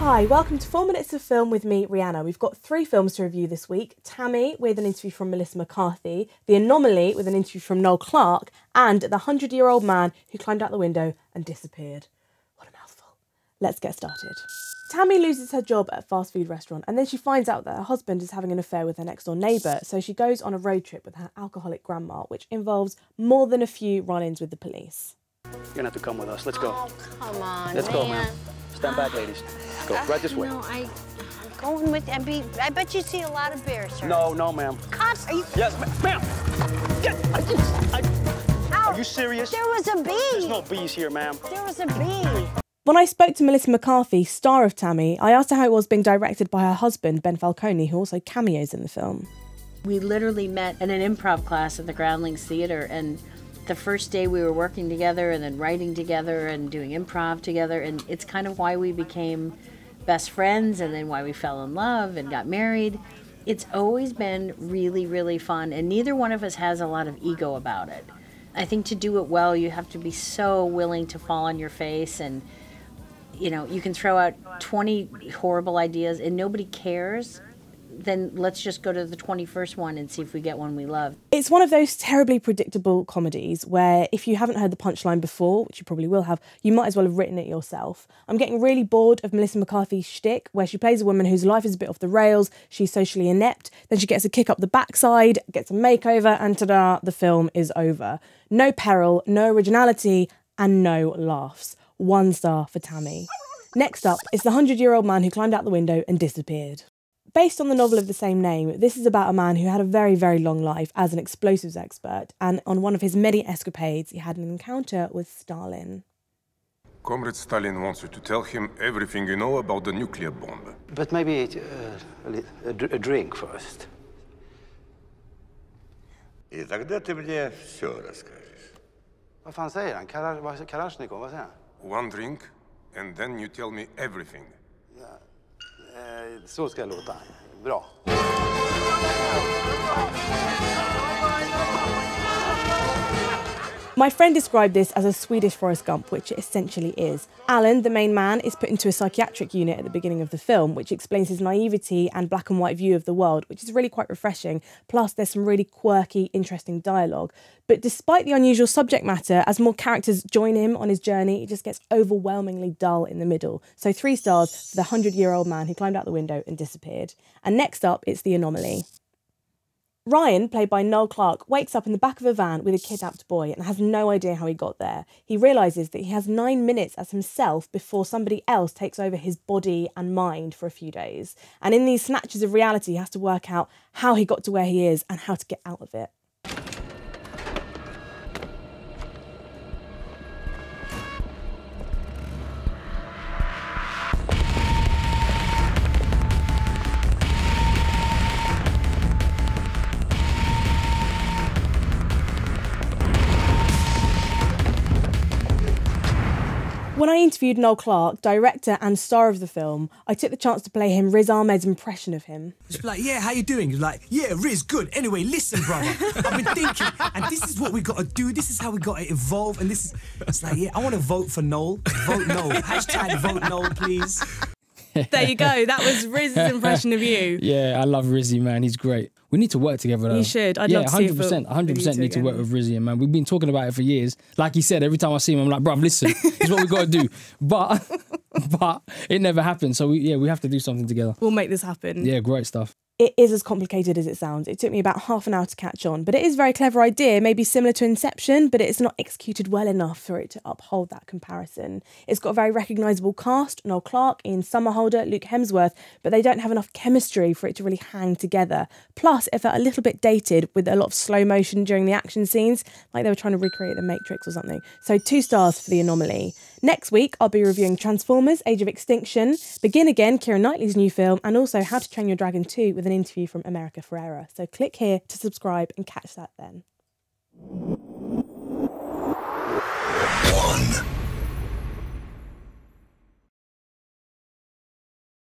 Hi, welcome to 4 Minutes of Film with me, Rhianna. We've got 3 films to review this week. Tammy, with an interview from Melissa McCarthy, The Anomaly, with an interview from Noel Clarke, and The 100-Year-Old Man Who Climbed Out the Window and Disappeared. What a mouthful. Let's get started. Tammy loses her job at a fast food restaurant, and then she finds out that her husband is having an affair with her next door neighbour, so she goes on a road trip with her alcoholic grandma, which involves more than a few run-ins with the police. You're gonna have to come with us. Let's go. Oh, come on, Let's go, man. Stand back, ladies. Let's go. Right this way. No, I'm going with I bet you see a lot of bears, sir. No, ma'am. Cops, are you... Yes, ma'am. Are you serious? There was a bee. There's no bees here, ma'am. There was a bee. When I spoke to Melissa McCarthy, star of Tammy, I asked her how it was being directed by her husband, Ben Falcone, who also cameos in the film. We literally met in an improv class at the Groundlings Theatre, and the first day we were working together and then writing together and doing improv together, and it's kind of why we became best friends and then why we fell in love and got married. It's always been really, really fun, and neither one of us has a lot of ego about it. I think to do it well, you have to be so willing to fall on your face, and you know, you can throw out 20 horrible ideas and nobody cares. Then let's just go to the 21st one and see if we get one we love. It's one of those terribly predictable comedies where if you haven't heard the punchline before, which you probably will have, you might as well have written it yourself. I'm getting really bored of Melissa McCarthy's shtick, where she plays a woman whose life is a bit off the rails, she's socially inept, then she gets a kick up the backside, gets a makeover, and ta-da, the film is over. No peril, no originality, and no laughs. 1 star for Tammy. Next up is The 100-Year-Old Man Who Climbed Out the Window and Disappeared. Based on the novel of the same name, this is about a man who had a very, very long life as an explosives expert, and on one of his many escapades, he had an encounter with Stalin. Comrade Stalin wants you to tell him everything you know about the nuclear bomb. But maybe a drink first. И тогда ты мне все расскажешь. Vad fan säger han? Kalashnikov, vad säger han? 1 drink, and then you tell me everything. Så ska det låta. Bra. My friend described this as a Swedish Forrest Gump, which it essentially is. Alan, the main man, is put into a psychiatric unit at the beginning of the film, which explains his naivety and black and white view of the world, which is really quite refreshing. Plus, there's some really quirky, interesting dialogue. But despite the unusual subject matter, as more characters join him on his journey, it just gets overwhelmingly dull in the middle. So 3 stars for The 100-Year-Old Man Who Climbed Out the Window and Disappeared. And next up, it's The Anomaly. Ryan, played by Noel Clarke, wakes up in the back of a van with a kidnapped boy and has no idea how he got there. He realises that he has 9 minutes as himself before somebody else takes over his body and mind for a few days. And in these snatches of reality, he has to work out how he got to where he is and how to get out of it. When I interviewed Noel Clarke, director and star of the film, I took the chance to play him Riz Ahmed's impression of him. It's like, yeah, how you doing? He's like, yeah, Riz, good. Anyway, listen, brother, I've been thinking, and this is what we got to do. This is how we got to evolve, and this is, it's like, yeah, I want to vote for Noel. Vote Noel. Hashtag vote Noel, please. There you go. That was Riz's impression of you. Yeah, I love Rizzy, man. He's great. We need to work together, though. You should. I'd love to see it. 100% need to work with Rizzy, man. We've been talking about it for years. Like he said, every time I see him, I'm like, bruv, listen, this is what we got to do. But it never happened. So, we have to do something together. We'll make this happen. Yeah, great stuff. It is as complicated as it sounds. It took me about half an hour to catch on, but it is a very clever idea, maybe similar to Inception, but it's not executed well enough for it to uphold that comparison. It's got a very recognisable cast, Noel Clarke, Ian Somerhalder, Luke Hemsworth, but they don't have enough chemistry for it to really hang together. Plus, it felt a little bit dated with a lot of slow motion during the action scenes, like they were trying to recreate The Matrix or something. So 2 stars for The Anomaly. Next week, I'll be reviewing Transformers, Age of Extinction, Begin Again, Keira Knightley's new film, and also How to Train Your Dragon 2 with an interview from America Ferrera. So click here to subscribe and catch that then.